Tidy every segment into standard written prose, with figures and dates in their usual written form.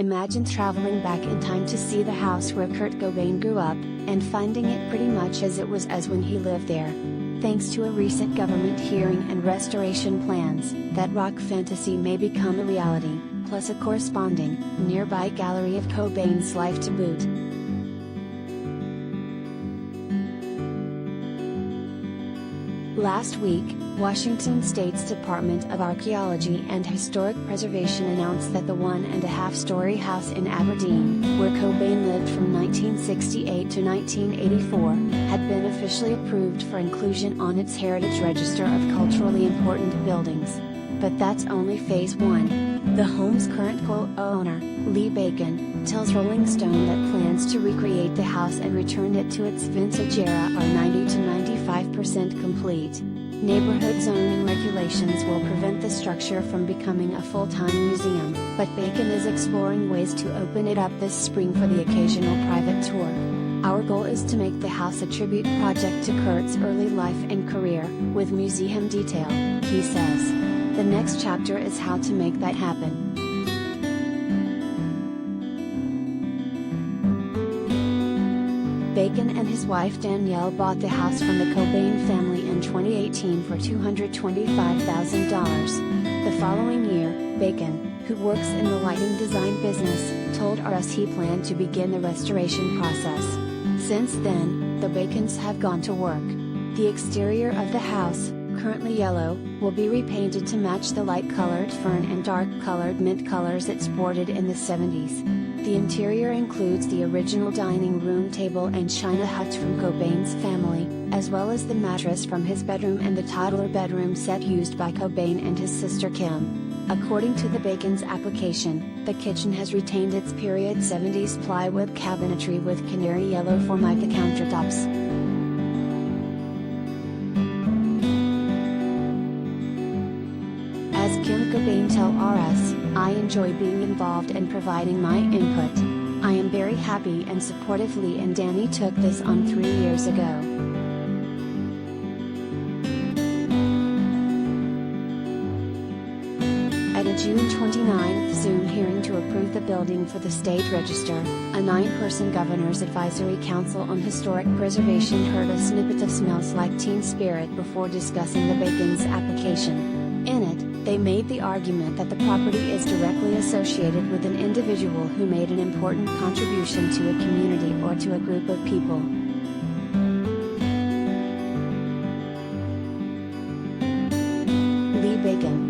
Imagine traveling back in time to see the house where Kurt Cobain grew up, and finding it pretty much as it was as when he lived there. Thanks to a recent government hearing and restoration plans, that rock fantasy may become a reality, plus a corresponding, nearby gallery of Cobain's life to boot. Last week, Washington State's Department of Archaeology and Historic Preservation announced that the 1.5-story house in Aberdeen, where Cobain lived from 1968 to 1984, had been officially approved for inclusion on its Heritage Register of Culturally Important Buildings. But that's only phase 1. The home's current co-owner, Lee Bacon, tells Rolling Stone that plans to recreate the house and return it to its vintage era are 90 to 95% complete. Neighborhood zoning regulations will prevent the structure from becoming a full-time museum, but Bacon is exploring ways to open it up this spring for the occasional private tour. Our goal is to make the house a tribute project to Kurt's early life and career, with museum detail, he says. The next chapter is how to make that happen. Bacon and his wife Danielle bought the house from the Cobain family in 2018 for $225,000. The following year, Bacon, who works in the lighting design business, told us he planned to begin the restoration process. Since then, the Bacons have gone to work. The exterior of the house, currently yellow, will be repainted to match the light-colored fern and dark-colored mint colors it sported in the 70s. The interior includes the original dining room table and china hut from Cobain's family, as well as the mattress from his bedroom and the toddler bedroom set used by Cobain and his sister Kim. According to the Bacon's application, the kitchen has retained its period 70s plywood cabinetry with canary yellow Formica countertops. As Kim Cobain tells us, "I enjoy being involved and providing my input. I am very happy and supportive. Lee and Danny took this on 3 years ago." At a June 29 Zoom hearing to approve the building for the state register, a 9-person Governor's Advisory Council on Historic Preservation heard a snippet of Smells Like Teen Spirit before discussing the Bacon's application. In it, they made the argument that the property is directly associated with an individual who made an important contribution to a community or to a group of people. Lee Bacon.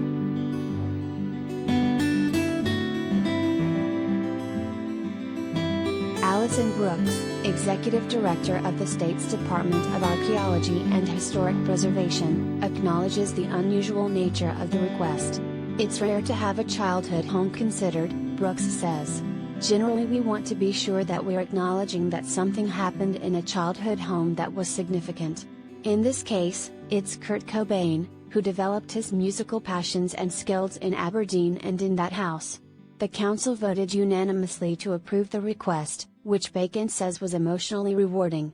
Alison Brooks, Executive Director of the state's Department of Archaeology and Historic Preservation, acknowledges the unusual nature of the request. "It's rare to have a childhood home considered," Brooks says. "Generally we want to be sure that we're acknowledging that something happened in a childhood home that was significant. In this case, it's Kurt Cobain, who developed his musical passions and skills in Aberdeen and in that house." The council voted unanimously to approve the request, which Bacon says was emotionally rewarding.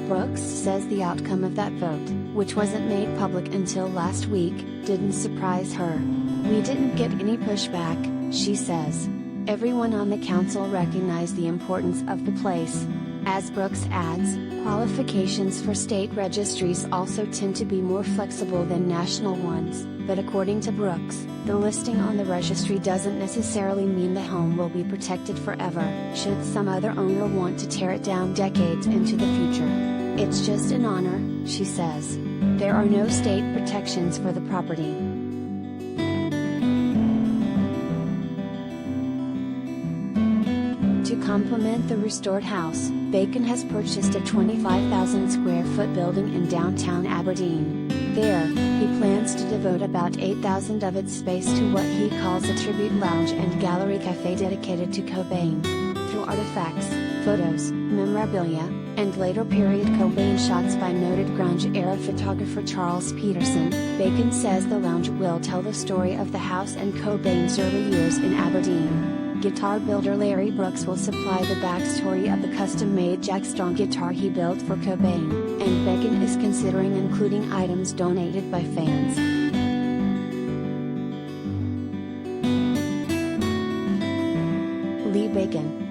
Brooks says the outcome of that vote, which wasn't made public until last week, didn't surprise her. "We didn't get any pushback," she says. "Everyone on the council recognized the importance of the place." As Brooks adds, qualifications for state registries also tend to be more flexible than national ones, but according to Brooks, the listing on the registry doesn't necessarily mean the home will be protected forever, should some other owner want to tear it down decades into the future. "It's just an honor," she says. "There are no state protections for the property." To complement the restored house, Bacon has purchased a 25,000 square foot building in downtown Aberdeen. There, he plans to devote about 8,000 of its space to what he calls a tribute lounge and gallery cafe dedicated to Cobain. Through artifacts, photos, memorabilia, and later period Cobain shots by noted grunge-era photographer Charles Peterson, Bacon says the lounge will tell the story of the house and Cobain's early years in Aberdeen. Guitar builder Larry Brooks will supply the backstory of the custom-made Jack Strong guitar he built for Cobain, and Bacon is considering including items donated by fans. Bacon.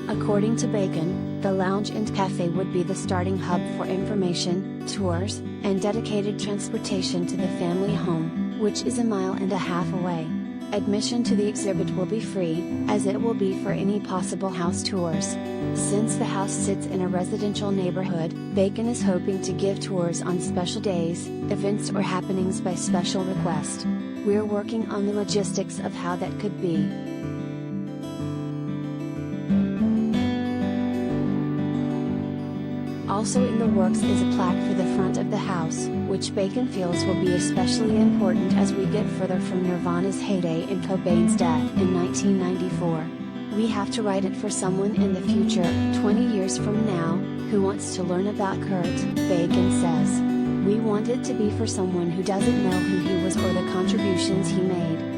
According to Bacon, the lounge and cafe would be the starting hub for information, tours, and dedicated transportation to the family home, which is 1.5 miles away. Admission to the exhibit will be free, as it will be for any possible house tours. Since the house sits in a residential neighborhood, Bacon is hoping to give tours on special days, events or happenings by special request. We're working on the logistics of how that could be. Also in the works is a plaque for the front of the house, which Bacon feels will be especially important as we get further from Nirvana's heyday and Cobain's death in 1994. We have to write it for someone in the future, 20 years from now, who wants to learn about Kurt, Bacon says. We want it to be for someone who doesn't know who he was or the contributions he made.